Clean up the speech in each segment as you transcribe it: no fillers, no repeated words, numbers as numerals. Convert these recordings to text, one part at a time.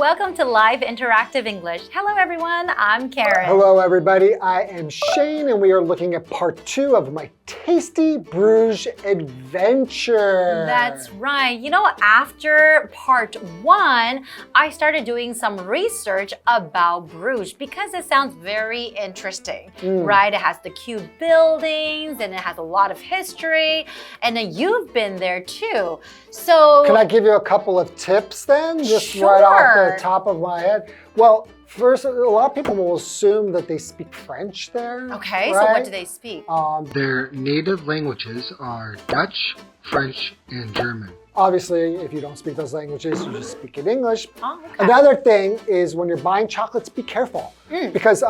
Welcome to Live Interactive English. Hello everyone, I'm Karen. Hello everybody, I am Shane and we are looking at part 2 of my Tasty Bruges Adventure. That's right. You know, after part 1, I started doing some research about Bruges because it sounds very interesting, right? It has the cute buildings and it has a lot of history, and then you've been there too. So can I give you a couple of tips then? Just right off the top of my head. Well, first, a lot of people will assume that they speak French there. Okay, right? So what do they speak? Their native languages are Dutch, French, and German. Obviously, if you don't speak those languages, you just speak in English. Oh, okay. Another thing is when you're buying chocolates, be careful. Because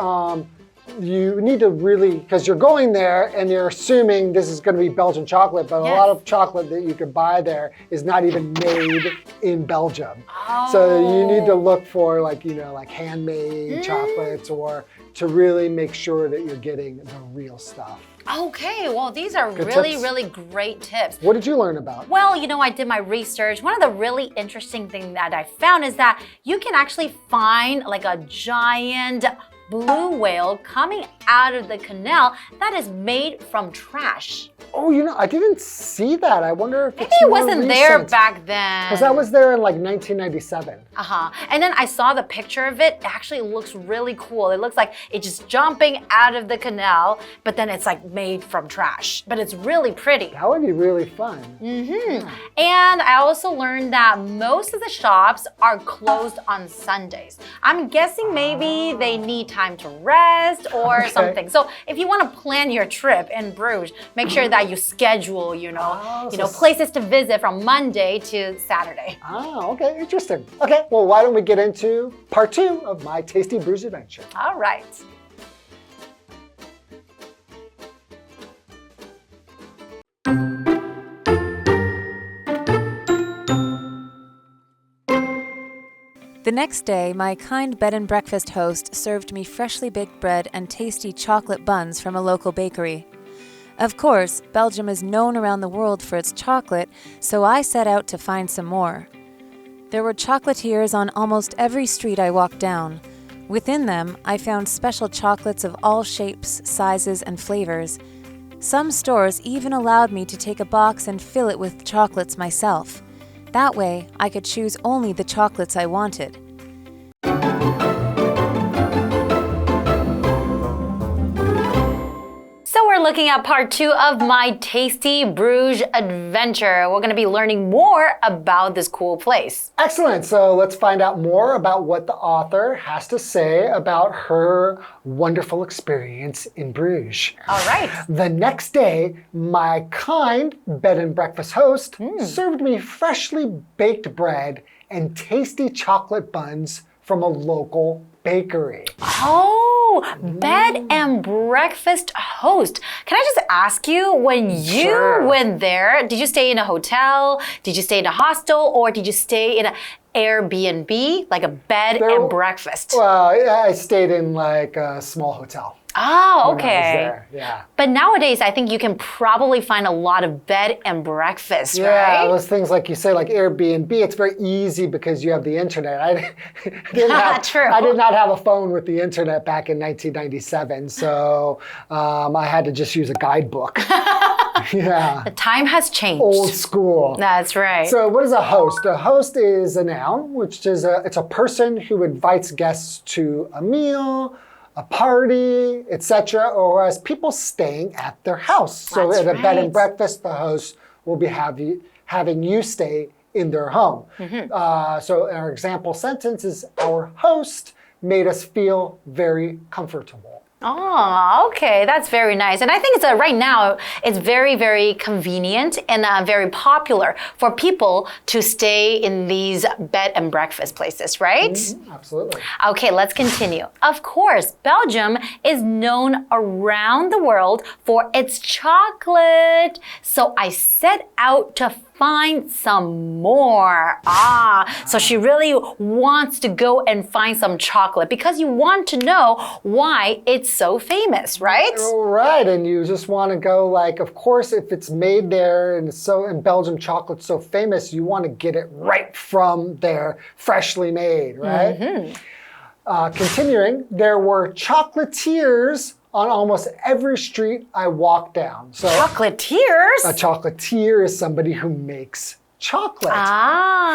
you need to really, because you're going there and you're assuming this is going to be Belgian chocolate, but a lot of chocolate that you could buy there is not even made in Belgium. Oh. So you need to look for like handmade chocolates, or to really make sure that you're getting the real stuff. Okay, well, these are Good really, tips. really great tips. What did you learn about? Well, you know, I did my research. One of the really interesting things that I found is that you can actually find like a giant blue whale coming out of the canal that is made from trash. Oh, you know, I didn't see that. I wonder if Maybe it's it more wasn't recent. there back then. Because that was there in like 1997. And then I saw the picture of it. It actually looks really cool. It looks like it's just jumping out of the canal, but then it's like made from trash. But it's really pretty. That would be really fun. And I also learned that most of the shops are closed on Sundays. I'm guessing maybe they need time to rest or something. So if you want to plan your trip in Bruges, make sure that you schedule, places to visit from Monday to Saturday. Ah, okay, interesting. Okay, well, why don't we get into part 2 of my Tasty Bruges Adventure. All right. The next day, my kind bed and breakfast host served me freshly baked bread and tasty chocolate buns from a local bakery. Of course, Belgium is known around the world for its chocolate, so I set out to find some more. There were chocolatiers on almost every street I walked down. Within them, I found special chocolates of all shapes, sizes, and flavors. Some stores even allowed me to take a box and fill it with chocolates myself. That way, I could choose only the chocolates I wanted. So we're looking at part 2 of my Tasty Bruges Adventure. We're going to be learning more about this cool place. Excellent. So let's find out more about what the author has to say about her wonderful experience in Bruges. All right. The next day, my kind bed and breakfast host served me freshly baked bread and tasty chocolate buns from a local bakery. Oh, bed and breakfast host. Can I just ask you, when you went there, did you stay in a hotel? Did you stay in a hostel? Or did you stay in an Airbnb, like a bed and breakfast? Well, I stayed in like a small hotel. Oh, okay. When I was there. Yeah. But nowadays, I think you can probably find a lot of bed and breakfast, right? Yeah, those things like you say, like Airbnb, it's very easy because you have the internet. I did not have a phone with the internet back in 1997, so I had to just use a guidebook. Yeah. The time has changed. Old school. That's right. So what is a host? A host is a noun, which is it's a person who invites guests to a meal, a party, etc., or as people staying at their house. So at a bed and breakfast, the host will be having you stay in their home. So our example sentence is, our host made us feel very comfortable. Oh, okay. That's very nice. And I think it's right now, it's very, very convenient and very popular for people to stay in these bed and breakfast places, right? Absolutely. Okay, let's continue. Of course, Belgium is known around the world for its chocolate. So I set out to find some more. So she really wants to go and find some chocolate because you want to know why it's so famous, right? Right, and you just want to go like, of course, if it's made there and so in Belgium chocolate's so famous, you want to get it right from there, freshly made, right? Continuing, there were chocolatiers on almost every street I walked down. So Chocolatiers? a chocolatier is somebody who makes chocolate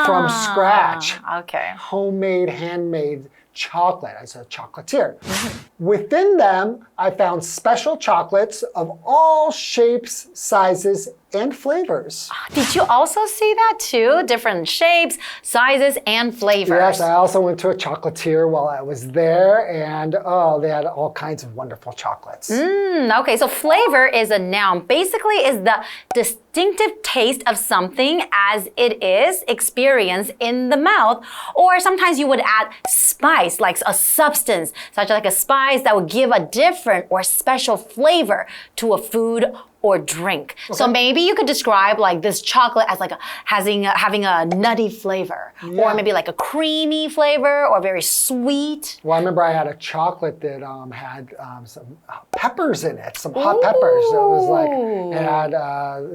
from scratch. Okay. Homemade, handmade chocolate as a chocolatier. Within them, I found special chocolates of all shapes, sizes, and flavors. Did you also see that too? Different shapes, sizes, and flavors. Yes, I also went to a chocolatier while I was there, and they had all kinds of wonderful chocolates. Okay, so flavor is a noun. Basically, is the distinctive taste of something as it is experienced in the mouth. Or sometimes you would add spice, like a substance, such like a spice that would give a different or special flavor to a food or drink. Okay. So maybe you could describe like this chocolate as like having a nutty flavor, or maybe like a creamy flavor, or very sweet. Well, I remember I had a chocolate that had some peppers in it, some hot peppers. So it was like it had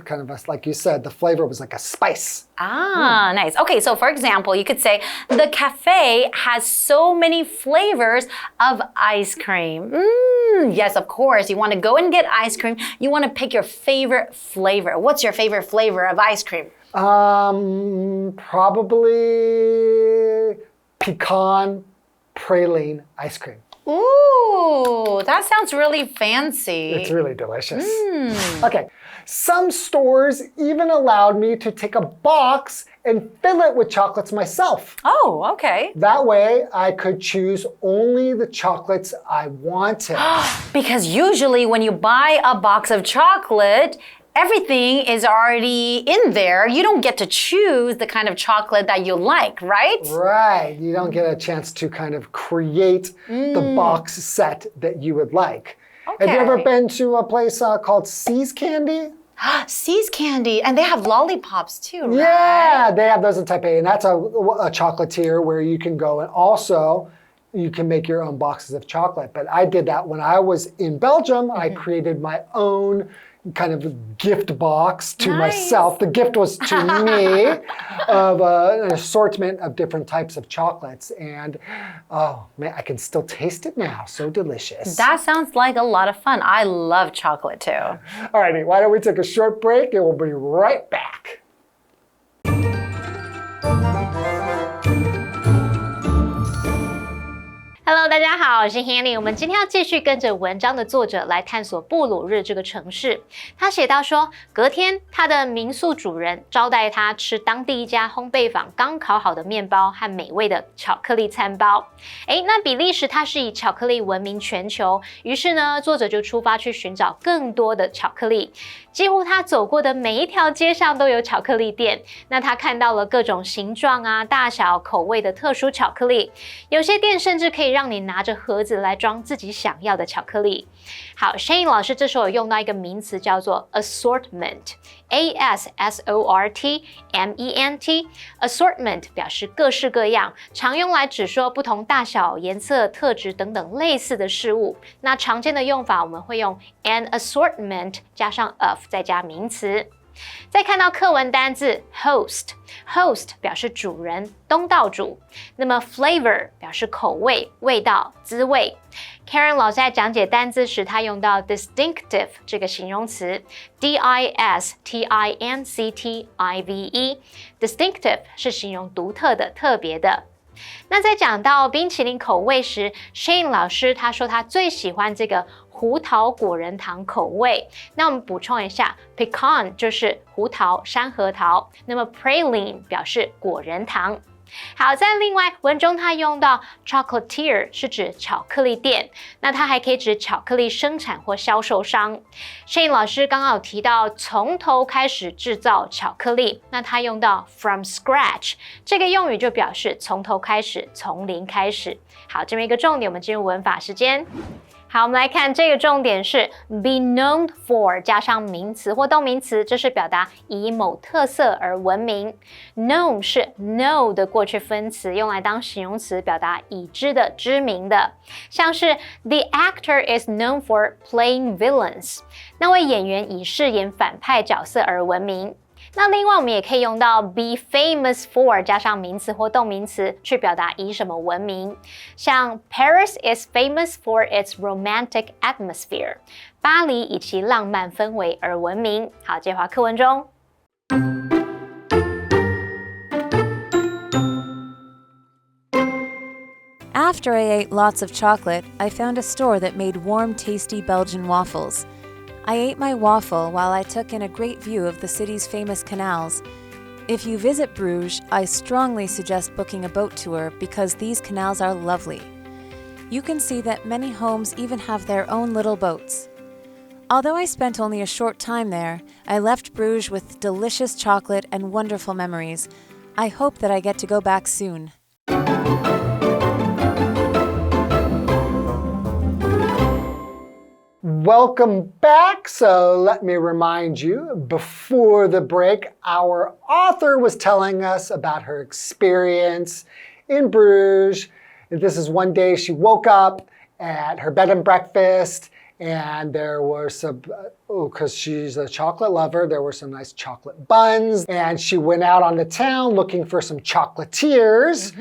kind of a, like you said, the flavor was like a spice. Nice. Okay, so for example, you could say the cafe has so many flavors of ice cream. Yes, of course. You want to go and get ice cream. You want to pick your favorite flavor. What's your favorite flavor of ice cream? Probably pecan praline ice cream. Ooh, that sounds really fancy. It's really delicious. Okay, some stores even allowed me to take a box and fill it with chocolates myself. Oh, okay. That way, I could choose only the chocolates I wanted. Because usually when you buy a box of chocolate, everything is already in there. You don't get to choose the kind of chocolate that you like, right? Right. You don't get a chance to kind of create the box set that you would like. Okay. Have you ever been to a place called See's Candy? See's Candy, and they have lollipops too, right? Yeah, they have those in Taipei, and that's a chocolatier where you can go and also you can make your own boxes of chocolate. But I did that when I was in Belgium. I created my own kind of gift box to myself. The gift was to me of an assortment of different types of chocolates. And oh man, I can still taste it now. So delicious. That sounds like a lot of fun. I love chocolate too. All righty, why don't we take a short break and we'll be right back. Hello， 大家好，我是 Hanny。我们今天要继续跟着文章的作者来探索布鲁日这个城市。他写到说，隔天他的民宿主人招待他吃当地一家烘焙坊刚烤好的面包和美味的巧克力餐包。那比利时它是以巧克力闻名全球，于是呢，作者就出发去寻找更多的巧克力。几乎他走过的每一条街上都有巧克力店。那他看到了各种形状啊、大小、口味的特殊巧克力，有些店甚至可以让你拿着盒子来装自己想要的巧克力。好 ，Shane 老师这时候有用到一个名词叫做 assortment。assortment 表示各式各样，常用来指说不同大小、颜色、特质等等类似的事物。那常见的用法我们会用 an assortment 加上 of 再加名词。再看到课文单字 host 表示主人、东道主，那么 flavor 表示口味、味道、滋味。Karen 老师在讲解单字时，他用到 distinctive 这个形容词 distinctive distinctive 是形容独特的、特别的。那在讲到冰淇淋口味时 ，Shane 老师他说他最喜欢这个胡桃果仁糖口味。那我们补充一下 ，pecan 就是胡桃、山核桃，那么 praline 表示果仁糖。好，在另外文中它用到 chocolatier 是指巧克力店，那它还可以指巧克力生产或销售商。Shane 老师刚刚有提到从头开始制造巧克力，那他用到 from scratch 这个用语就表示从头开始、从零开始。好，这边一个重点，我们进入文法时间。好，我们来看这个重点是 be known for 加上名词或动名词，这是表达以某特色而闻名。known 是 know 的过去分词，用来当形容词，表达已知的、知名的。像是 the actor is known for playing villains， 那位演员以饰演反派角色而闻名。那另外我们也可以用到 be famous for 加上名词或动名词去表达以什么闻名，像 Paris is famous for its romantic atmosphere， 巴黎以其浪漫氛围而闻名。好，接话课文中。After I ate lots of chocolate, I found a store that made warm, tasty Belgian waffles. I ate my waffle while I took in a great view of the city's famous canals. If you visit Bruges, I strongly suggest booking a boat tour because these canals are lovely. You can see that many homes even have their own little boats. Although I spent only a short time there, I left Bruges with delicious chocolate and wonderful memories. I hope that I get to go back soon. Welcome back. So let me remind you, before the break, our author was telling us about her experience in Bruges. This is one day she woke up at her bed and breakfast, and there were some, because she's a chocolate lover, there were some nice chocolate buns, and she went out on the town looking for some chocolatiers.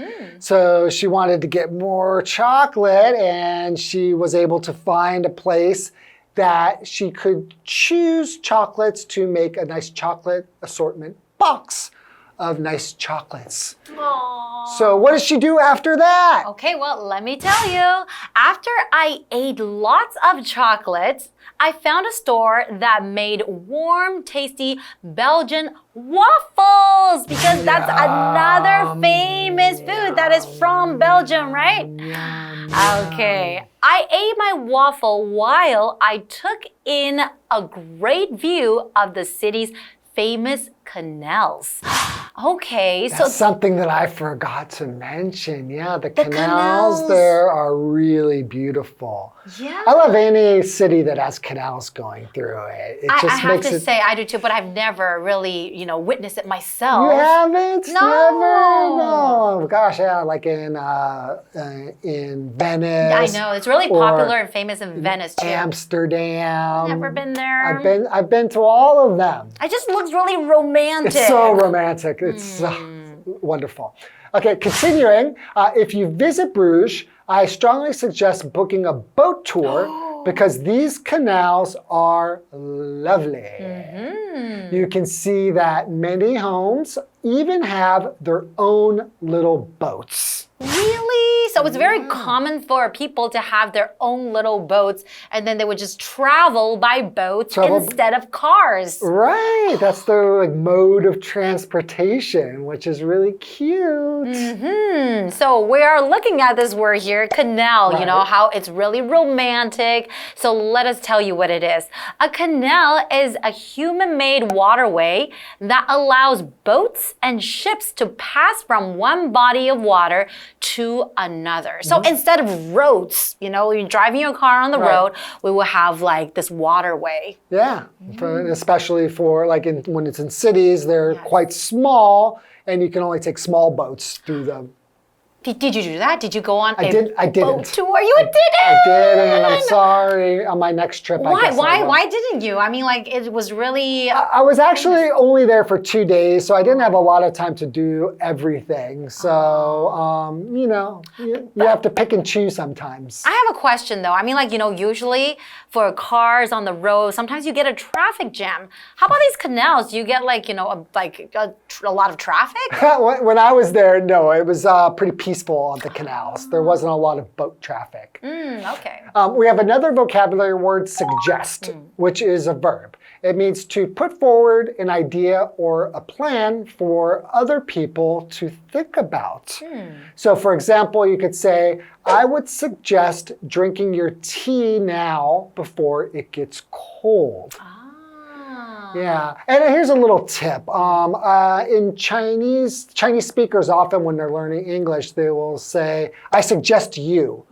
So she wanted to get more chocolate, and she was able to find a place that she could choose chocolates to make a nice chocolate assortment box of nice chocolates. Aww. So what does she do after that? Okay, well, let me tell you. After I ate lots of chocolates, I found a store that made warm, tasty Belgian waffles because that's another famous food that is from Belgium, right? Okay, I ate my waffle while I took in a great view of the city's famous canals. Okay, That's something that I forgot to mention. Yeah, the canals there are really beautiful. Yeah. I love any city that has canals going through it. It just I have makes to it... say I do too, but I've never really, witnessed it myself. You haven't? No. Never? No. Gosh, yeah, like in Venice. I know, it's really popular and famous in Venice too. Amsterdam. Never been there. I've been to all of them. It just looks really romantic. It's so romantic. It's wonderful. Okay, continuing. If you visit Bruges, I strongly suggest booking a boat tour because these canals are lovely. You can see that many homes even have their own little boats. Really? So it's very common for people to have their own little boats and then they would just travel by boats instead of cars. Right. That's their mode of transportation, which is really cute. So we are looking at this word here, canal, Right. how it's really romantic. So let us tell you what it is. A canal is a human-made waterway that allows boats and ships to pass from one body of water to another. So instead of roads, you're driving your car on the road, we will have like this waterway. Yeah, especially for when it's in cities, they're quite small and you can only take small boats through them. Did you do that? Did you go on I didn't. boat tour? You didn't! I didn't. I'm sorry. On my next trip, I guess I will. Why didn't you? I mean, it was really... I was actually only there for 2 days, so I didn't have a lot of time to do everything. So, you have to pick and choose sometimes. I have a question, though. I mean, usually for cars on the road, sometimes you get a traffic jam. How about these canals? Do you get, a lot of traffic? When I was there, no, it was pretty peaceful on the canals. There wasn't a lot of boat traffic. Okay. We have another vocabulary word, suggest, which is a verb. It means to put forward an idea or a plan for other people to think about. So for example, you could say, I would suggest drinking your tea now before it gets cold. Yeah, and here's a little tip. In Chinese speakers often when they're learning English, they will say, I suggest you.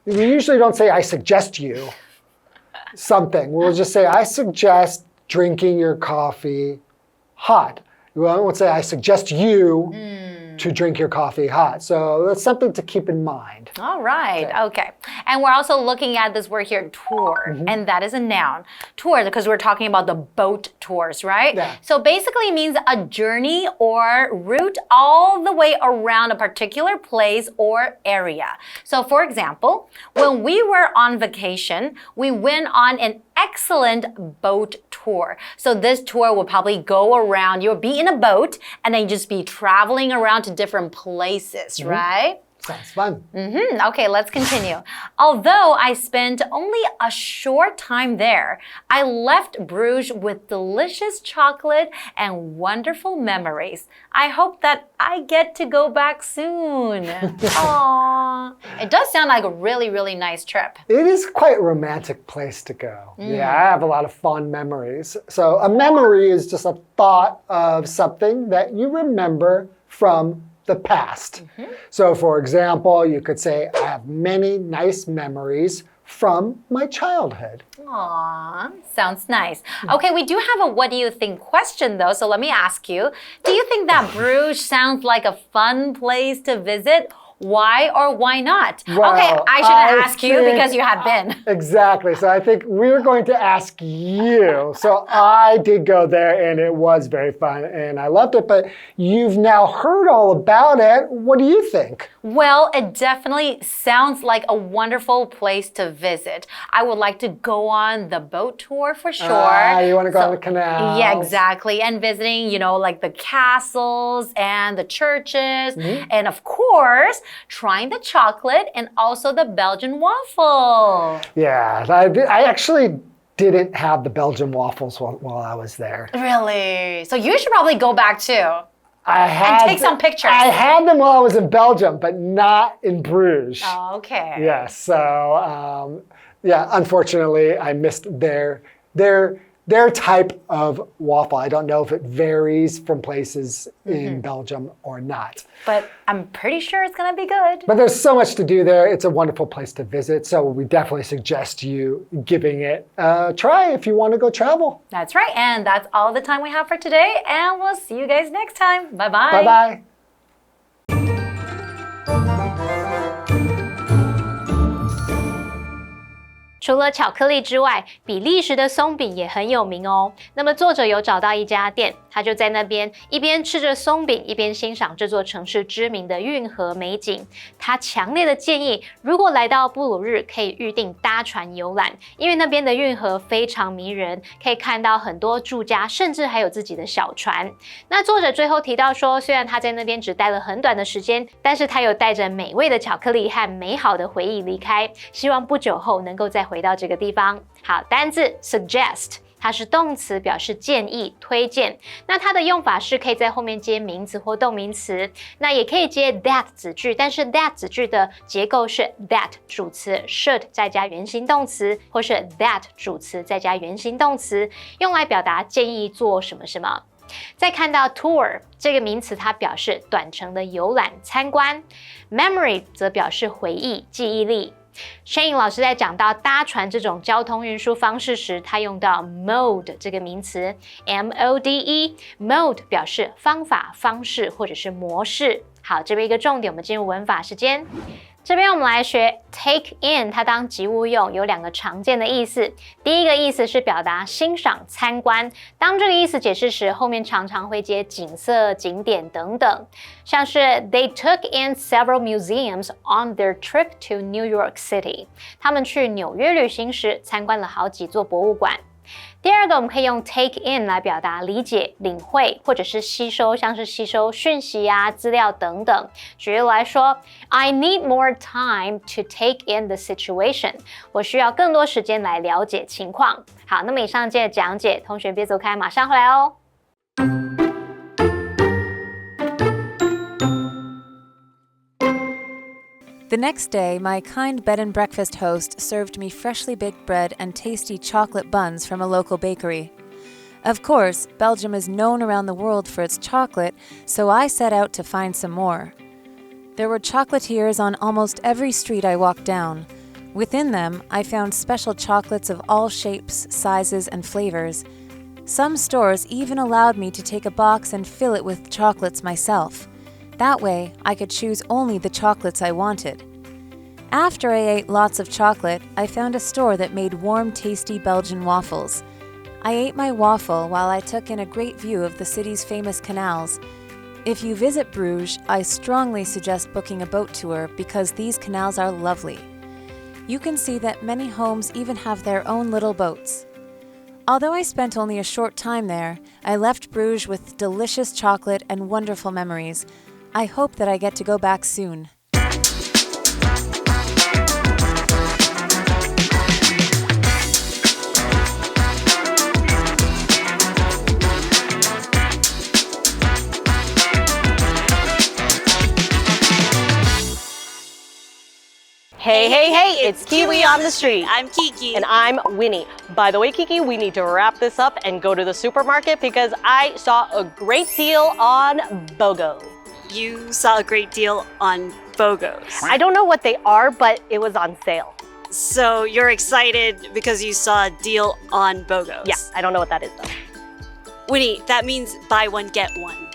We usually don't say, I suggest you something. We'll just say, I suggest drinking your coffee hot. We won't say, I suggest you to drink your coffee hot. So that's something to keep in mind. All right. Okay. And we're also looking at this word here, tour. And that is a noun. Tour, because we're talking about the boat tours, right? Yeah. So basically it means a journey or route all the way around a particular place or area. So for example, when we were on vacation, we went on an excellent boat tour. So this tour will probably go around, you'll be in a boat and then just be traveling around to different places, right? Sounds fun. Okay, let's continue. Although I spent only a short time there, I left Bruges with delicious chocolate and wonderful memories. I hope that I get to go back soon. Aww. It does sound like a really, really nice trip. It is quite a romantic place to go. Yeah, I have a lot of fond memories. So a memory is just a thought of something that you remember from the past. So for example, you could say, I have many nice memories from my childhood. Aww, sounds nice. Okay, we do have a what do you think question though, so let me ask you. Do you think that Bruges sounds like a fun place to visit? Why or why not? Well, okay, I shouldn't ask you because you have been. Exactly. So I think we were going to ask you. So I did go there and it was very fun and I loved it, but you've now heard all about it. What do you think? Well, it definitely sounds like a wonderful place to visit. I would like to go on the boat tour for sure. You want to go on the canal? Yeah, exactly. And visiting, you know, like the castles and the churches. And of course, trying the chocolate and also the Belgian waffle. Yeah, I actually didn't have the Belgian waffles while I was there. Really? So you should probably go back too. And take some pictures. I had them while I was in Belgium, but not in Bruges. Okay. Yeah, so yeah, unfortunately, I missed their type of waffle. I don't know if it varies from places in Belgium or not. But I'm pretty sure it's going to be good. But there's so much to do there. It's a wonderful place to visit. So we definitely suggest you giving it a try if you want to go travel. That's right. And that's all the time we have for today. And we'll see you guys next time. Bye-bye. Bye-bye. 除了巧克力之外，比利时的松饼也很有名哦。那么作者有找到一家店，他就在那边一边吃着松饼，一边欣赏这座城市知名的运河美景。他强烈的建议，如果来到布鲁日，可以预定搭船游览，因为那边的运河非常迷人，可以看到很多住家，甚至还有自己的小船。那作者最后提到说，虽然他在那边只待了很短的时间，但是他有带着美味的巧克力和美好的回忆离开，希望不久后能够再回到这个地方。好，单字 suggest。它是动词，表示建议、推荐。那它的用法是可以在后面接名词或动名词，那也可以接 that 子句，但是 that 子句的结构是 that 主词 should 再加原形动词，或是 that 主词再加原形动词，用来表达建议做什么什么。再看到 tour 这个名词，它表示短程的游览、参观。memory 则表示回忆、记忆力。Shane 老师在讲到搭船这种交通运输方式时，他用到 mode 这个名词 M-O-D-E mode 表示方法、方式或者是模式。好，这边一个重点，我们进入文法时间。这边我们来学 take in， 它当及物用有两个常见的意思。第一个意思是表达欣赏、参观，当这个意思解释时，后面常常会接景色、景点等等，像是 They took in several museums on their trip to New York City。他们去纽约旅行时参观了好几座博物馆。第二个，我们可以用 take in 来表达理解、领会或者是吸收，像是吸收讯息啊、资料等等。举例来说 ，I need more time to take in the situation。我需要更多时间来了解情况。好，那么以上这个讲解，同学别走开，马上回来哦。The next day, my kind bed and breakfast host served me freshly baked bread and tasty chocolate buns from a local bakery. Of course, Belgium is known around the world for its chocolate, so I set out to find some more. There were chocolatiers on almost every street I walked down, Within them, I found special chocolates of all shapes, sizes, and flavors. Some stores even allowed me to take a box and fill it with chocolates myself. That way, I could choose only the chocolates I wanted. After I ate lots of chocolate, I found a store that made warm, tasty Belgian waffles. I ate my waffle while I took in a great view of the city's famous canals. If you visit Bruges, I strongly suggest booking a boat tour because these canals are lovely. You can see that many homes even have their own little boats. Although I spent only a short time there, I left Bruges with delicious chocolate and wonderful memories. I hope that I get to go back soon. Hey, hey, hey, it's KiWi on the street. I'm Kiki. And I'm Winnie. By the way, Kiki, we need to wrap this up and go to the supermarket because I saw a great deal on BOGO. You saw a great deal on BOGOs. I don't know what they are, but it was on sale. So you're excited because you saw a deal on BOGOs? Yeah, I don't know what that is though. Winnie, that means buy one, get one.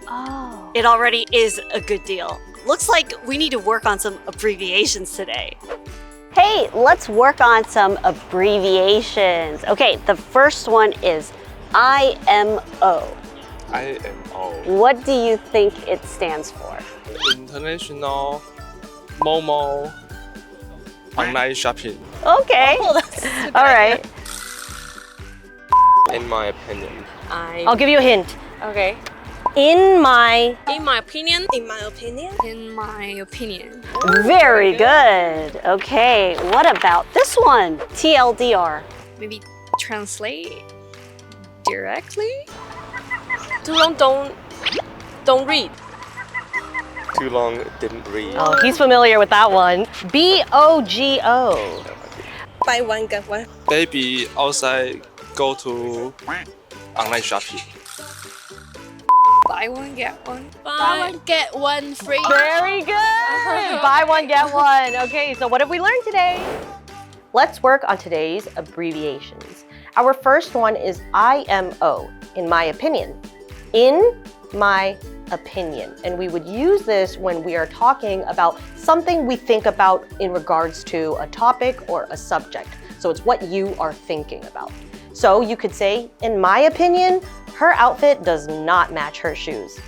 Oh. It already is a good deal. Looks like we need to work on some abbreviations today. Hey, let's work on some abbreviations. Okay, the first one is IMO. IMO. What do you think it stands for? International Momo Online Shopping. Okay. All right. In my opinion. I'll give you a hint. Okay. In my opinion. Very good. Okay, what about this one? TLDR. Maybe translate directly? Too long, don't read. Too long didn't read. Oh, he's familiar with that one. BOGO. Buy one, get one. Baby outside go to online shopping. Buy one, get one. Buy one, get one free. Very good. Buy one, get one. Okay, so what have we learned today? Let's work on today's abbreviations. Our first one is IMO, in my opinion. In my opinion. And we would use this when we are talking about something we think about in regards to a topic or a subject. So it's what you are thinking about. So you could say, in my opinion, her outfit does not match her shoes.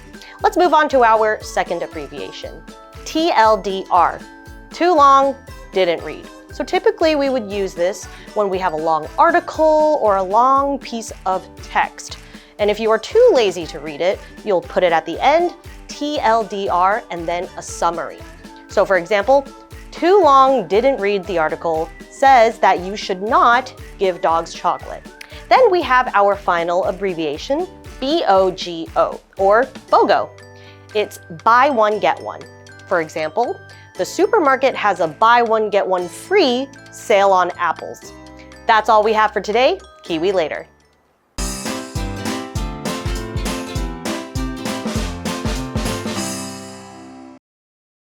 Let's move on to our second abbreviation, TLDR. Too long, didn't read. So typically we would use this when we have a long article or a long piece of text. And if you are too lazy to read it, you'll put it at the end, TLDR, and then a summary. So for example, too long, didn't read the article says that you should not give dogs chocolate. Then we have our final abbreviation, BOGO, or BOGO. It's buy one, get one. For example, the supermarket has a buy one, get one free sale on apples. That's all we have for today. KiWi later.